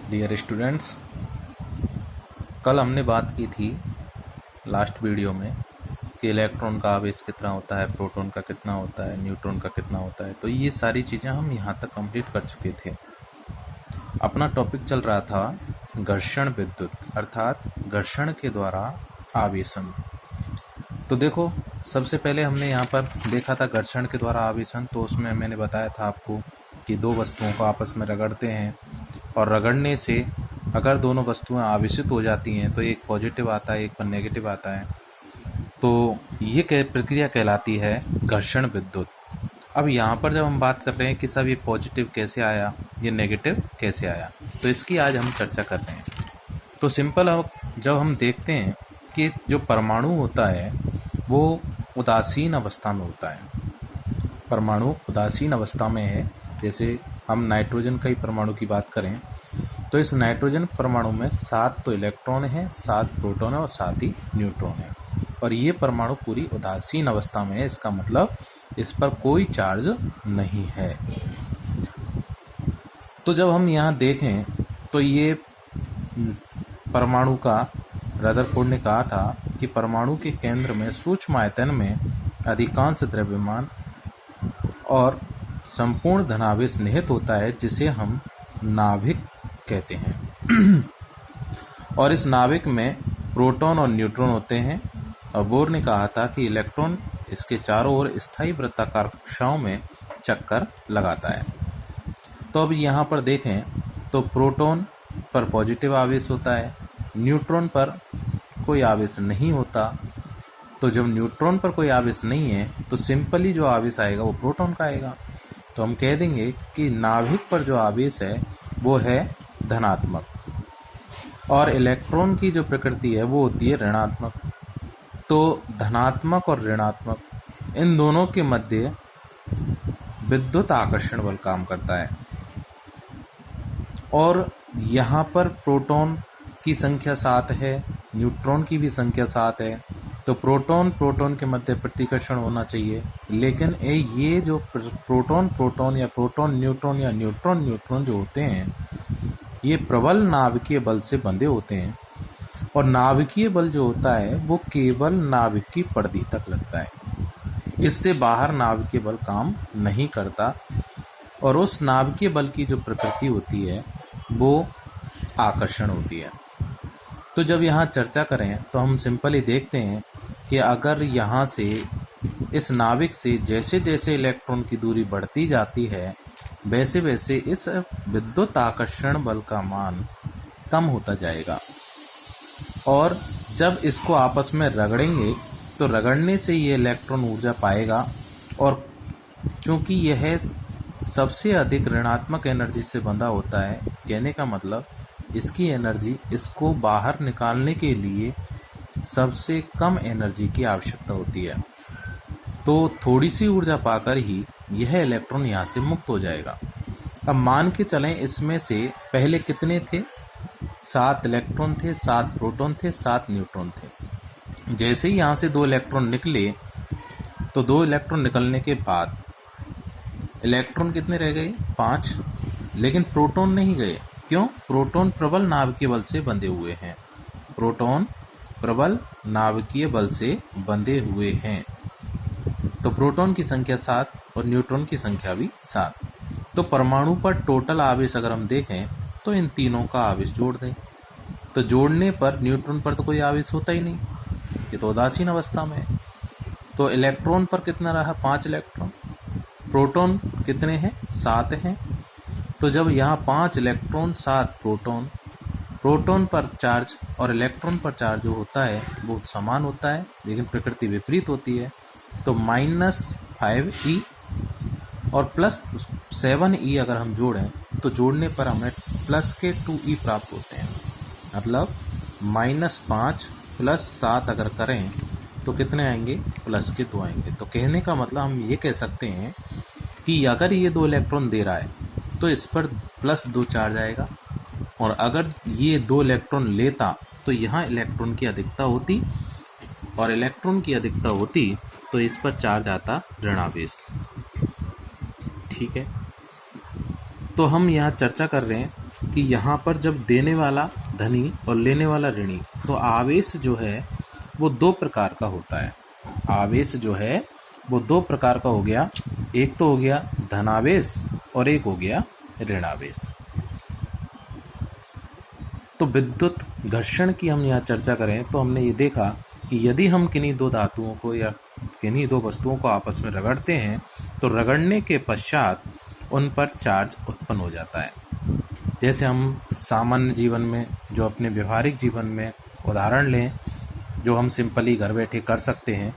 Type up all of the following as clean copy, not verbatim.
Dear students, कल हमने बात की थी लास्ट वीडियो में कि इलेक्ट्रॉन का आवेश कितना होता है, प्रोटॉन का कितना होता है, न्यूट्रॉन का कितना होता है। तो ये सारी चीज़ें हम यहाँ तक कंप्लीट कर चुके थे। अपना टॉपिक चल रहा था घर्षण विद्युत, अर्थात घर्षण के द्वारा आवेशन। तो देखो, सबसे पहले हमने यहाँ पर देखा था घर्षण के द्वारा आवेशन। तो उसमें मैंने बताया था आपको कि दो वस्तुओं को आपस में रगड़ते हैं और रगड़ने से अगर दोनों वस्तुएं आवेशित हो जाती हैं तो एक पॉजिटिव आता है, एक पर नेगेटिव आता है। तो ये प्रक्रिया कहलाती है घर्षण विद्युत। अब यहाँ पर जब हम बात कर रहे हैं कि सब ये पॉजिटिव कैसे आया, ये नेगेटिव कैसे आया, तो इसकी आज हम चर्चा कर रहे हैं। तो सिंपल, अब जब हम देखते हैं कि जो परमाणु होता है वो उदासीन अवस्था में होता है। परमाणु उदासीन अवस्था में है। जैसे हम नाइट्रोजन का ही परमाणु की बात करें तो इस नाइट्रोजन परमाणु में 7 तो इलेक्ट्रॉन है, 7 प्रोटॉन है और 7 ही न्यूट्रॉन है। और ये परमाणु पूरी उदासीन अवस्था में है। इसका मतलब इस पर कोई चार्ज नहीं है। तो जब हम यहाँ देखें तो ये परमाणु का रदरफोर्ड ने कहा था कि परमाणु के केंद्र में सूक्ष्म आयतन में अधिकांश द्रव्यमान और संपूर्ण धनावेश निहित होता है, जिसे हम नाभिक कहते हैं। और इस नाभिक में प्रोटॉन और न्यूट्रॉन होते हैं। और बोर ने कहा था कि इलेक्ट्रॉन इसके चारों ओर स्थायी वृत्ताकार कक्षाओं में चक्कर लगाता है। तो अब यहाँ पर देखें तो प्रोटॉन पर पॉजिटिव आवेश होता है, न्यूट्रॉन पर कोई आवेश नहीं होता। तो जब न्यूट्रॉन पर कोई आवेश नहीं है तो सिंपली जो आवेश आएगा वो प्रोटॉन का आएगा। तो हम कह देंगे कि नाभिक पर जो आवेश है वो है धनात्मक, और इलेक्ट्रॉन की जो प्रकृति है वो होती है ऋणात्मक। तो धनात्मक और ऋणात्मक इन दोनों के मध्य विद्युत आकर्षण बल काम करता है। और यहाँ पर प्रोटॉन की संख्या 7 है, न्यूट्रॉन की भी संख्या 7 है। तो प्रोटॉन के मध्य प्रतिकर्षण होना चाहिए। लेकिन ये जो प्रोटॉन या प्रोटॉन न्यूट्रॉन या न्यूट्रॉन न्यूट्रॉन जो होते हैं ये प्रबल नाभिकीय बल से बंधे होते हैं। और नाभिकीय बल जो होता है वो केवल नाभिक की परिधि तक लगता है, इससे बाहर नाभिकीय बल काम नहीं करता। और उस नाभिकीय बल की जो प्रकृति होती है वो आकर्षण होती है। तो जब यहाँ चर्चा करें तो हम सिंपली देखते हैं कि अगर यहाँ से इस नाभिक से जैसे जैसे इलेक्ट्रॉन की दूरी बढ़ती जाती है वैसे वैसे इस विद्युत आकर्षण बल का मान कम होता जाएगा। और जब इसको आपस में रगड़ेंगे तो रगड़ने से ये इलेक्ट्रॉन ऊर्जा पाएगा। और चूंकि यह सबसे अधिक ऋणात्मक एनर्जी से बंधा होता है, कहने का मतलब इसकी एनर्जी इसको बाहर निकालने के लिए सबसे कम एनर्जी की आवश्यकता होती है। तो थोड़ी सी ऊर्जा पाकर ही यह इलेक्ट्रॉन यहाँ से मुक्त हो जाएगा। अब मान के चलें इसमें से पहले कितने थे, 7 इलेक्ट्रॉन थे, 7 प्रोटॉन थे, 7 न्यूट्रॉन थे। जैसे ही यहाँ से 2 इलेक्ट्रॉन निकले तो 2 इलेक्ट्रॉन निकलने के बाद इलेक्ट्रॉन कितने रह गए, 5। लेकिन प्रोटॉन नहीं गए। क्यों? प्रोटॉन प्रबल नाभिकीय बल से बंधे हुए हैं। प्रोटॉन प्रबल नाभिकीय बल से बंधे हुए हैं। तो प्रोटॉन की संख्या 7 और न्यूट्रॉन की संख्या भी 7। तो परमाणु पर टोटल आवेश अगर हम देखें तो इन तीनों का आवेश जोड़ दें। तो जोड़ने पर न्यूट्रॉन पर तो कोई आवेश होता ही नहीं, ये तो उदासीन अवस्था में है। तो इलेक्ट्रॉन पर कितना रहा, 5 इलेक्ट्रॉन। प्रोटॉन कितने हैं, 7 हैं। तो जब यहाँ 5 इलेक्ट्रॉन 7 प्रोटॉन, प्रोटॉन पर चार्ज और इलेक्ट्रॉन पर चार्ज जो होता है वो समान होता है, लेकिन प्रकृति विपरीत होती है। तो -5e और +7e अगर हम जोड़ें तो जोड़ने पर हमें प्लस के 2e प्राप्त होते हैं। मतलब -5 + 7 अगर करें तो कितने आएंगे, प्लस के 2 आएंगे। तो कहने का मतलब हम ये कह सकते हैं कि अगर ये 2 इलेक्ट्रॉन दे रहा है तो इस पर +2 चार्ज आएगा। और अगर ये 2 इलेक्ट्रॉन लेता तो यहाँ इलेक्ट्रॉन की अधिकता होती, और इलेक्ट्रॉन की अधिकता होती तो इस पर चार्ज आता ऋणावेश। ठीक है। तो हम यहाँ चर्चा कर रहे हैं कि यहाँ पर जब देने वाला धनी और लेने वाला ऋणी, तो आवेश जो है वो दो प्रकार का होता है। आवेश जो है वो दो प्रकार का हो गया, एक तो हो गया धनावेश और एक हो गया ऋणावेश। तो विद्युत घर्षण की हम यहाँ चर्चा करें तो हमने ये देखा कि यदि हम किन्हीं दो धातुओं को या किन्हीं दो वस्तुओं को आपस में रगड़ते हैं तो रगड़ने के पश्चात उन पर चार्ज उत्पन्न हो जाता है। जैसे हम सामान्य जीवन में, जो अपने व्यवहारिक जीवन में उदाहरण लें, जो हम सिंपली घर बैठे कर सकते हैं,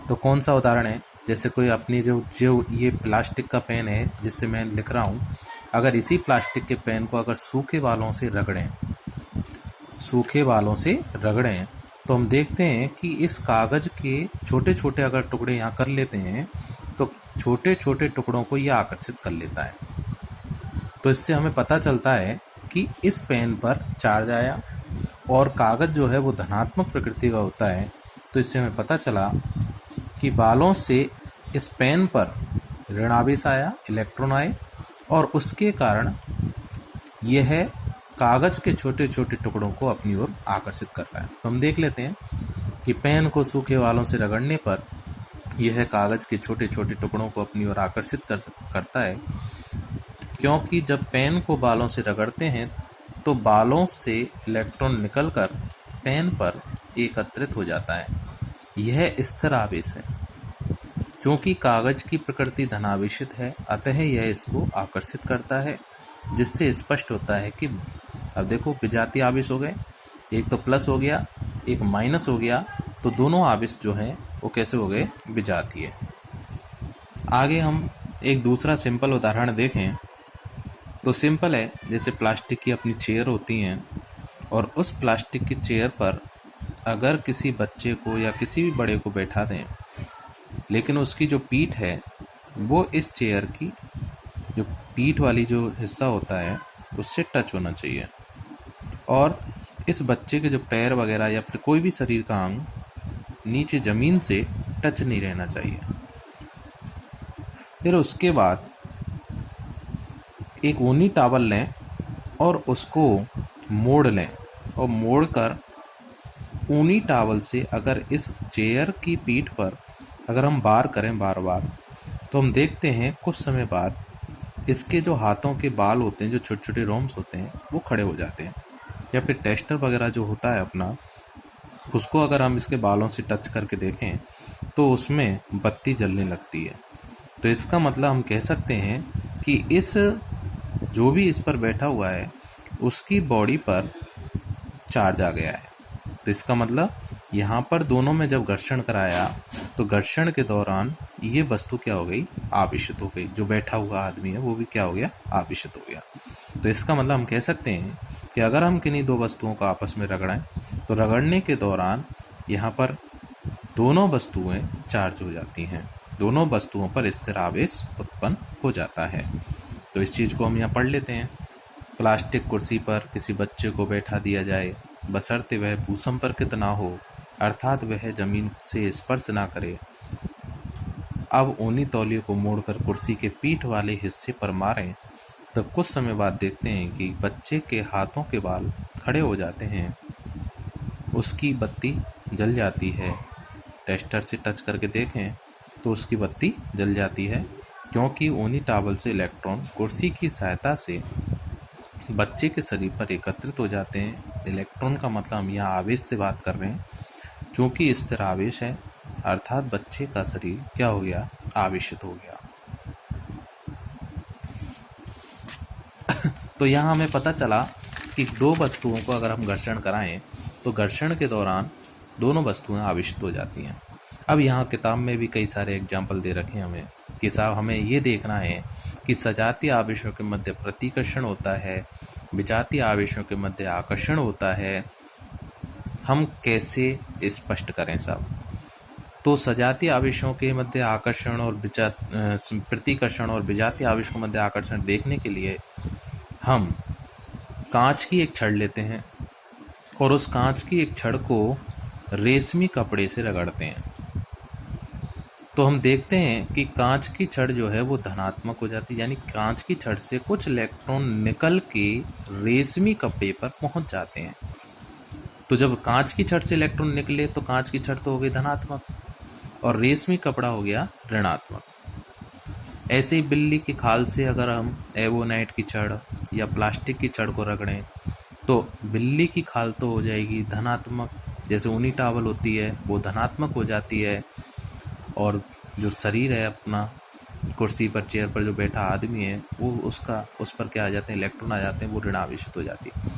तो कौन सा उदाहरण है? जैसे कोई अपनी जो ये प्लास्टिक का पेन है जिससे मैं लिख रहा हूँ, अगर इसी प्लास्टिक के पेन को अगर सूखे बालों से रगड़ें तो हम देखते हैं कि इस कागज़ के छोटे छोटे अगर टुकड़े यहाँ कर लेते हैं तो छोटे छोटे टुकड़ों को यह आकर्षित कर लेता है। तो इससे हमें पता चलता है कि इस पेन पर चार्ज आया और कागज़ जो है वो धनात्मक प्रकृति का होता है। तो इससे हमें पता चला कि बालों से इस पेन पर ऋणावेश आया, इलेक्ट्रॉन आए, और उसके कारण यह कागज़ के छोटे छोटे टुकड़ों को अपनी ओर आकर्षित कर रहा है। तो हम देख लेते हैं कि पेन को सूखे बालों से रगड़ने पर यह कागज़ के छोटे छोटे टुकड़ों को अपनी ओर आकर्षित करता है, क्योंकि जब पेन को बालों से रगड़ते हैं तो बालों से इलेक्ट्रॉन निकलकर पेन पर एकत्रित हो जाता है। यह स्थिर आवेश है। चूँकि कागज़ की प्रकृति धनावेशित है, अतः यह इसको आकर्षित करता है, जिससे स्पष्ट होता है कि अब देखो विजातीय आवेश हो गए, एक तो प्लस हो गया, एक माइनस हो गया, तो दोनों आवेश जो हैं वो कैसे हो गए? विजातीय। आगे हम एक दूसरा सिंपल उदाहरण देखें तो सिंपल है, जैसे प्लास्टिक की अपनी चेयर होती हैं और उस प्लास्टिक की चेयर पर अगर किसी बच्चे को या किसी भी बड़े को बैठा दें, लेकिन उसकी जो पीठ है वो इस चेयर की जो पीठ वाली जो हिस्सा होता है उससे टच होना चाहिए, और इस बच्चे के जो पैर वगैरह या फिर कोई भी शरीर का अंग नीचे ज़मीन से टच नहीं रहना चाहिए। फिर उसके बाद एक ऊनी टॉवल लें और उसको मोड़ लें, और मोड़कर ऊनी टॉवल से अगर इस चेयर की पीठ पर अगर हम बार करें बार बार, तो हम देखते हैं कुछ समय बाद इसके जो हाथों के बाल होते हैं, जो छोटे छोटे रोम्स होते हैं, वो खड़े हो जाते हैं। या फिर टेस्टर वगैरह जो होता है अपना, उसको अगर हम इसके बालों से टच करके देखें तो उसमें बत्ती जलने लगती है। तो इसका मतलब हम कह सकते हैं कि इस जो भी इस पर बैठा हुआ है उसकी बॉडी पर चार्ज आ गया है। तो इसका मतलब यहाँ पर दोनों में जब घर्षण कराया तो घर्षण के दौरान ये वस्तु क्या हो गई? आवेशित हो गई। जो बैठा हुआ आदमी है वो भी क्या हो गया? आवेशित हो गया। तो इसका मतलब हम कह सकते हैं कि अगर हम किन्हीं दो वस्तुओं को आपस में रगड़ें तो रगड़ने के दौरान यहाँ पर दोनों वस्तुएं चार्ज हो जाती हैं, दोनों वस्तुओं पर स्थिर आवेश उत्पन्न हो जाता है। तो इस चीज़ को हम यहाँ पढ़ लेते हैं। प्लास्टिक कुर्सी पर किसी बच्चे को बैठा दिया जाए, बशर्ते वह भूसंपर्कित ना हो, अर्थात वह जमीन से स्पर्श ना करे। अब ऊनी तौलिए को मोड़कर कुर्सी के पीठ वाले हिस्से पर मारें तो कुछ समय बाद देखते हैं कि बच्चे के हाथों के बाल खड़े हो जाते हैं, उसकी बत्ती जल जाती है। टेस्टर से टच करके देखें तो उसकी बत्ती जल जाती है, क्योंकि ऊनी टॉवल से इलेक्ट्रॉन कुर्सी की सहायता से बच्चे के शरीर पर एकत्रित हो जाते हैं। इलेक्ट्रॉन का मतलब हम यहाँ आवेश से बात कर रहे हैं, चूँकि स्थिर आवेश है, अर्थात बच्चे का शरीर क्या हो गया? आवेशित हो गया। तो यहाँ हमें पता चला कि दो वस्तुओं को अगर हम घर्षण कराएं तो घर्षण के दौरान दोनों वस्तुएं आवेशित हो जाती हैं। अब यहाँ किताब में भी कई सारे एग्जाम्पल दे रखे हैं हमें कि साहब हमें ये देखना है कि सजातीय आवेशों के मध्य प्रतिकर्षण होता है, विजातीय आवेशों के मध्य आकर्षण होता है। हम कैसे स्पष्ट करें साहब? तो सजातीय आवेशों के मध्य आकर्षण और प्रतिकर्षण और विजातीय आवेशों के मध्य आकर्षण देखने के लिए हम कांच की एक छड़ लेते हैं और उस कांच की एक छड़ को रेशमी कपड़े से रगड़ते हैं। तो हम देखते हैं कि कांच की छड़ जो है वो धनात्मक हो जाती है, यानी कांच की छड़ से कुछ इलेक्ट्रॉन निकल के रेशमी कपड़े पर पहुंच जाते हैं। तो जब कांच की छड़ से इलेक्ट्रॉन निकले तो कांच की छड़ तो हो गई धनात्मक और रेशमी कपड़ा हो गया ऋणात्मक। ऐसे ही बिल्ली की खाल से अगर हम एवोनाइट की छड़ या प्लास्टिक की छड़ को रगड़ें तो बिल्ली की खाल तो हो जाएगी धनात्मक, जैसे ऊनी टावल होती है वो धनात्मक हो जाती है, और जो शरीर है अपना कुर्सी पर चेयर पर जो बैठा आदमी है वो उस पर क्या आ जाते हैं, इलेक्ट्रॉन आ जाते हैं, वो ऋणावेशित हो जाती है।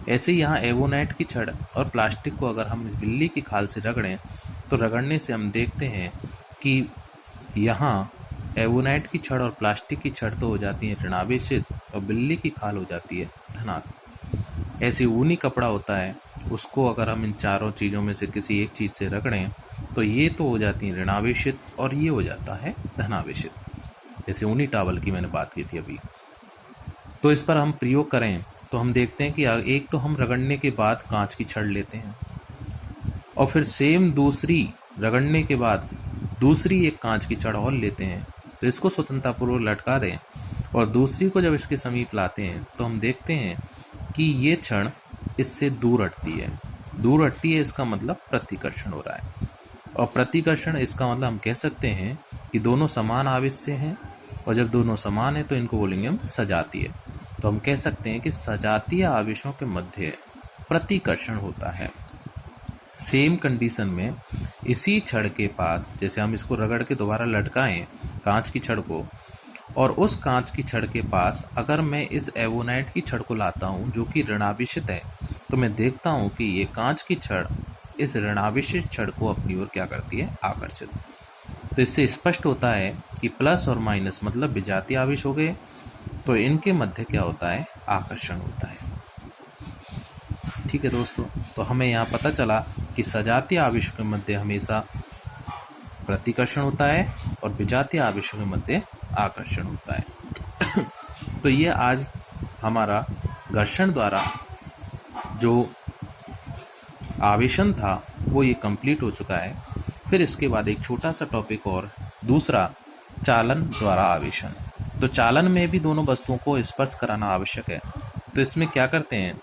ऐसे ही यहाँ एवोनाइट की छड़ और प्लास्टिक को अगर हम इस बिल्ली की खाल से रगड़ें तो रगड़ने से हम देखते हैं कि यहाँ एवोनाइट की छड़ और प्लास्टिक की छड़ तो हो जाती है ऋणावेशित और बिल्ली की खाल हो जाती है धनात्मक। ऐसे ऊनी कपड़ा होता है, उसको अगर हम इन चारों चीज़ों में से किसी एक चीज़ से रगड़ें तो ये तो हो जाती है ऋणावेशित और ये हो जाता है धनावेशित, जैसे ऊनी टावल की मैंने बात की थी अभी। तो इस पर हम प्रयोग करें तो हम देखते हैं कि एक तो हम रगड़ने के बाद कांच की छड़ लेते हैं और फिर सेम दूसरी रगड़ने के बाद दूसरी एक कांच की छड़ और लेते हैं, तो इसको स्वतंत्रतापूर्वक लटका दें और दूसरी को जब इसके समीप लाते हैं तो हम देखते हैं कि ये छड़ इससे दूर हटती है। दूर हटती है इसका मतलब प्रतिकर्षण हो रहा है, और प्रतिकर्षण इसका मतलब हम कह सकते हैं कि दोनों समान आवेश से हैं, और जब दोनों समान है तो इनको बोलेंगे हम सजातीय। तो हम कह सकते हैं कि सजातीय आवेशों के मध्य प्रतिकर्षण होता है। सेम कंडीशन में इसी छड़ के पास, जैसे हम इसको रगड़ के दोबारा लटकाएं कांच की छड़ को, और उस कांच की छड़ के पास अगर मैं इस एवोनाइट की छड़ को लाता हूं जो कि ऋणावेशित है, तो मैं देखता हूं कि ये कांच की छड़ इस ऋणावेशित छड़ को अपनी ओर क्या करती है, आकर्षित। तो इससे स्पष्ट होता है कि प्लस और माइनस मतलब विजातीय आवेश हो गए, तो इनके मध्य क्या होता है, आकर्षण होता है। ठीक है दोस्तों, तो हमें यहाँ पता चला कि सजातीय आवेशों के मध्य हमेशा प्रतिकर्षण होता है और विजातीय आवेशों के मध्य आकर्षण होता है। तो ये आज हमारा घर्षण द्वारा जो आवेशन था वो ये कंप्लीट हो चुका है। फिर इसके बाद एक छोटा सा टॉपिक और दूसरा, चालन द्वारा आवेशन। तो चालन में भी दोनों वस्तुओं को स्पर्श कराना आवश्यक है। तो इसमें क्या करते हैं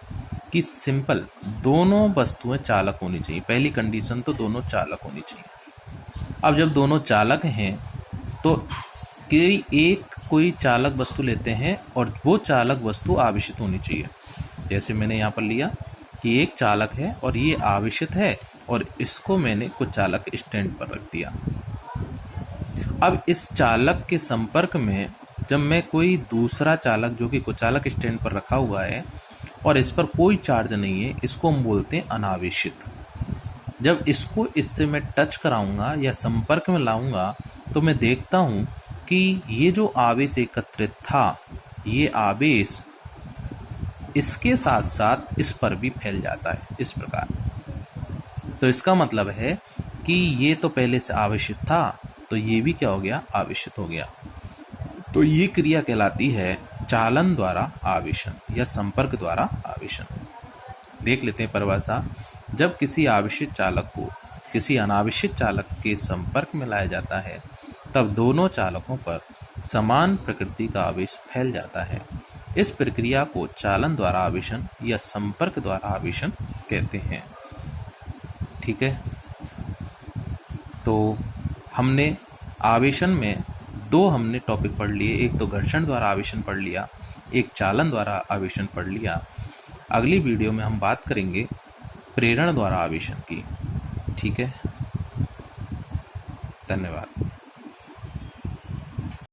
कि सिंपल दोनों वस्तुएं चालक होनी चाहिए। पहली कंडीशन तो दोनों चालक होनी चाहिए। अब जब दोनों चालक हैं तो कोई चालक वस्तु लेते हैं और वो चालक वस्तु आवेशित होनी चाहिए। जैसे मैंने यहाँ पर लिया कि एक चालक है और ये आवेशित है और इसको मैंने कुछ चालक स्टैंड पर रख दिया। अब इस चालक के संपर्क में जब मैं कोई दूसरा चालक जो कि कुचालक स्टैंड पर रखा हुआ है और इस पर कोई चार्ज नहीं है, इसको हम बोलते हैं अनावेशित। जब इसको इससे मैं टच कराऊंगा या संपर्क में लाऊंगा तो मैं देखता हूं कि ये जो आवेश एकत्रित था, ये आवेश इसके साथ साथ इस पर भी फैल जाता है इस प्रकार। तो इसका मतलब है कि ये तो पहले से आवेशित था, तो ये भी क्या हो गया, आवेशित हो गया। तो ये क्रिया कहलाती है चालन द्वारा आवेशन या संपर्क द्वारा आवेशन। देख लेते हैं परिभाषा। जब किसी आवेशित चालक को किसी अनावेशित चालक के संपर्क में लाया जाता है तब दोनों चालकों पर समान प्रकृति का आवेश फैल जाता है। इस प्रक्रिया को चालन द्वारा आवेशन या संपर्क द्वारा आवेशन कहते हैं। ठीक है, तो हमने आवेशन में दो हमने टॉपिक पढ़ लिए, एक तो घर्षण द्वारा आवेशन पढ़ लिया, एक चालन द्वारा आवेशन पढ़ लिया। अगली वीडियो में हम बात करेंगे प्रेरण द्वारा आवेशन की। ठीक है, धन्यवाद।